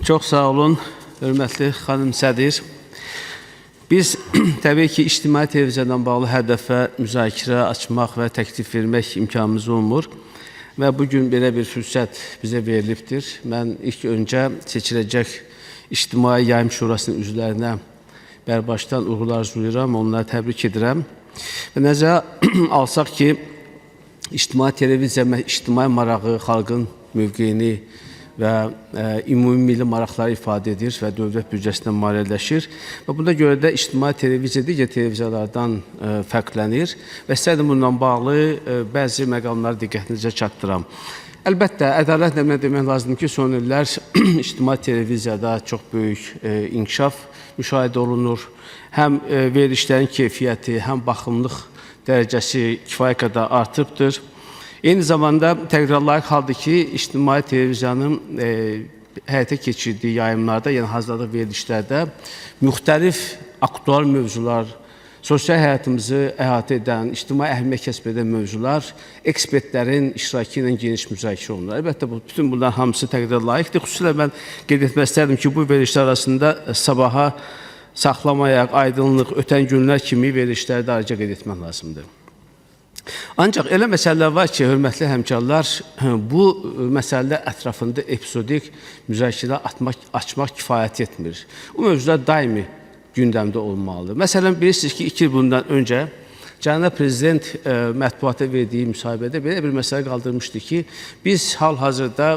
Çox sağ olun, hörmətli xanım Sədir. Biz təbii ki, ictimai televiziyadan bağlı hər dəfə müzakirə açmaq və təklif vermək imkanımız olmur. Və bugün belə bir fürsət bizə verilibdir. Mən ilk öncə seçiləcək İctimai Yayım Şurasının üzvlərinə bərbaşdan uğurlar arzulayıram, onları təbrik edirəm. Və nəzərə alsaq ki, ictimai televiziya, ictimai marağı, xalqın mövqeyini və ümumi milli maraqları ifadə edir və dövlət büdcəsindən maliyyələşir. Və buna görə də ictimai televiziya digər televiziyalardan fərqlənir və istədim bundan bağlı bəzi məqamları diqqətinizə çatdıram. Əlbəttə, ədalət nəminə demək lazımdır ki, son illər ictimai televiziyada çox böyük inkişaf müşahidə olunur. Həm verilişlərin keyfiyyəti, həm baxımlıq dərəcəsi kifayət qədər artıbdır. Eyni zamanda təqdirlayiq haldır ki, ictimai televiziyanın həyata keçirdiyi yayımlarda, yəni hazırladığı verilişlərdə müxtəlif aktual mövzular, sosial həyatımızı əhatə edən, ictimai əhəmiyyət kəsb edən mövzular ekspertlərin iştirakı ilə geniş müzakirə olunur. Əlbəttə, bütün bunların hamısı təqdirə layiqdir. Xüsusilə mən qeyd etmək istərdim ki, bu verilişlər arasında sabaha saxlamayaq, aydınlıq, ötən günlər kimi verilişləri də ayrıca qeyd etmək lazımdır. Ancaq elə məsələlər var ki, hörmətli həmkarlar, bu məsələlər ətrafında epizodik müzakirə açmaq kifayət etmir. Bu mövzular daimi gündəmdə olmalıdır. Məsələn, bilirsiniz ki, 2 il bundan öncə Cənab Prezident mətbuata verdiyi müsahibədə belə bir məsələ qaldırmışdı ki, biz hal-hazırda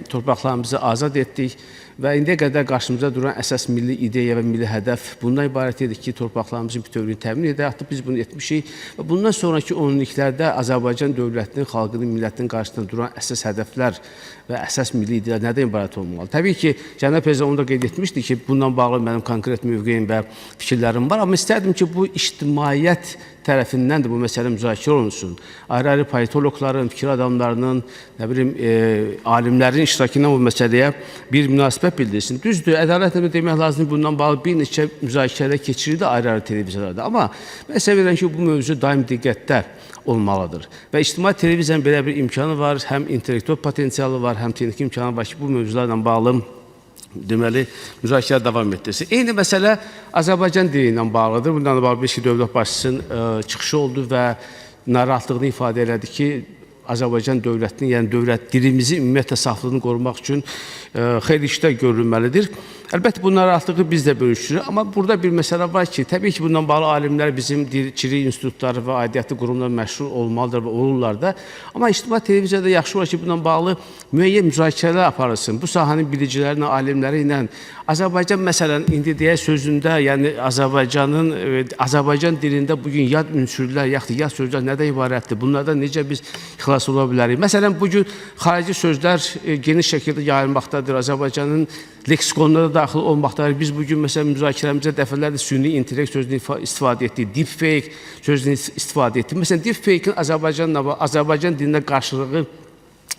torpaqlarımızı azad etdik və indiyə qədər qarşımıza duran əsas milli ideya və milli hədəf bundan ibarət edir ki, torpaqlarımızın bütövlüyünü təmin edək. Artıq biz bunu etmişik və bundan sonraki 10 illiklərdə Azərbaycan dövlətinin, xalqının, millətinin qarşısında duran əsas hədəflər və əsas milli ideyalar nədən ibarət olmalı? Təbii ki, Cənab Prezident onu da qeyd etmişdi ki, bundan bağlı mənim konkret mövqeyim və fikirlərim var, amma istərdim ki, bu ictimaiyyət tərəfindən də bu məsələ müzakirə olunsun. Ayrı-ayrı politologların, fikir adamlarının, alimlərin iştirakından bu məsələyə bir münasibət bildirsin. Düzdür, ədalətlə demək lazımdır, bundan bağlı bir neçə müzakirələr keçirildi ayrı-ayrı televiziyalarda. Amma mən sevirəm ki, bu mövzu daim diqqətdə olmalıdır. Və ictimai televiziyanın belə bir imkanı var, həm intellektual potensialı var, həm texniki imkanı var ki, bu mövzularla bağlı deməli, müzakirə davam etdirsin. Eyni məsələ Azərbaycan dili ilə bağlıdır. Bundan da bağlı bir ki, dövlət başçısının çıxışı oldu və narahatlığını ifadə elədi ki, Azərbaycan dövlətinin, yəni dövlət dilimizi ümumiyyətlə saflığını qorumaq üçün xeyli işlər görülməlidir. Əlbəttə, bu narahatlığı biz də bölüşürük. Amma burada bir məsələ var ki, təbii ki, bundan bağlı alimlər bizim dilçilik institutları və aidiyyatlı qurumlar məşğul olmalıdır və olurlar da. Amma ictimai televiziyada yaxşı olur ki, bundan bağlı müəyyən müzakirələr aparılsın. Bu sahanın biliciləri ilə, alimləri ilə Azərbaycan, məsələn, indi deyək sözündə, yəni Azərbaycan dilində bugün yad ünsürlər, yaxud yad sözlər nədən ibarətdir? Bunlardan necə biz xilas ola bilərik? Məsələn, bugün xarici sözlər geniş şəkildə yayılmaqdadır. Azərbaycanın leksikonlara daxil olmaqdadır. Biz bugün, məsələn, müzakirəmizdə dəfələrlə süni intellekt sözünü istifadə etdik, deepfake sözünü istifadə etdik. Məsələn, deepfake-in Azərbaycan dilində qarşılığı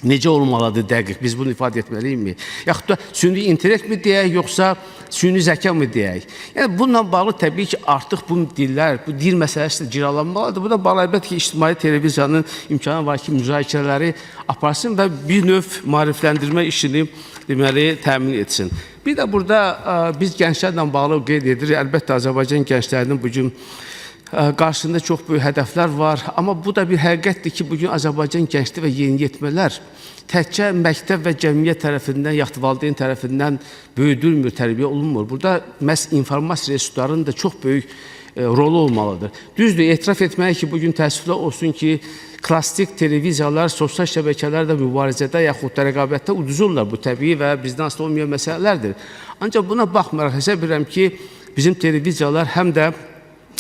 necə olmalıdır dəqiq? Biz bunu ifadə etməliyikmi? Yaxud da süni intellekt mi deyək, yoxsa süni zəka mı deyək? Yəni, bununla bağlı təbii ki, artıq bu dillər, bu dil məsələsi də ciralanmalıdır. Buna bağlı əlbəttə ki, ictimai televiziyanın imkanı var ki, müzakirələri aparsın və bir növ maarifləndirmə işini deməli, təmin etsin. Bir də burada biz gənclərlə bağlı qeyd edirik. Əlbəttə, Azərbaycan gənclərinin bugün qarşısında çox böyük hədəflər var. Amma bu da bir həqiqətdir ki, bugün Azərbaycan gəncliyi və yeniyetmələr təkcə məktəb və cəmiyyət tərəfindən, yaxud valideyn tərəfindən böyüdülmür, tərbiyə olunmur. Burada məhz informasiya resurslarının da çox böyük rolu olmalıdır. Düzdür, etiraf etməliyik ki, bugün təəssüflər olsun ki, klassik televiziyalar, sosial şəbəkələrdə mübarizədə yaxud da rəqabətdə uduzurlar. Bu təbii və bizdən asılı olmayan məsələlərdir. Ancaq buna baxmayaraq hesab edirəm ki, bizim televiziyalar həm də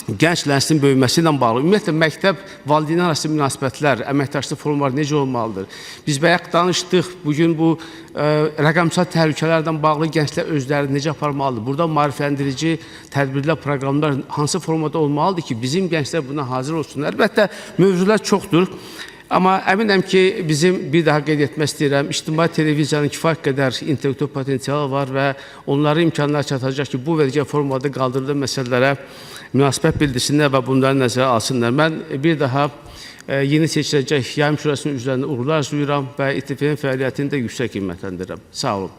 gənc nəslin böyüməsi ilə bağlı, ümumiyyətlə məktəb valideyn arası münasibətlər, əməkdaşlıq formaları necə olmalıdır? Biz bayaq danışdıq, bugün bu rəqəmsal təhlükələrdən bağlı gənclər özləri necə aparmalıdır? Burada maarifləndirici tədbirlər, proqramlar hansı formada olmalıdır ki, bizim gənclər buna hazır olsun? Əlbəttə, mövzular çoxdur. Amma əminəm ki, bizim bir daha qeyd etmək istəyirəm, ictimai televiziyanın kifayət qədər intellektual potensialı var və onların imkanları çatacaq ki, bu və digər formada qaldırılan məsələlərə münasibət bildirsinlər və bunları nəzərə alsınlar. Mən bir daha yeni seçiləcək Yayım Şurasının üzvlərinə uğurlar arzulayıram və İTV-nin fəaliyyətini də yüksək qiymətləndirirəm. Sağ olun.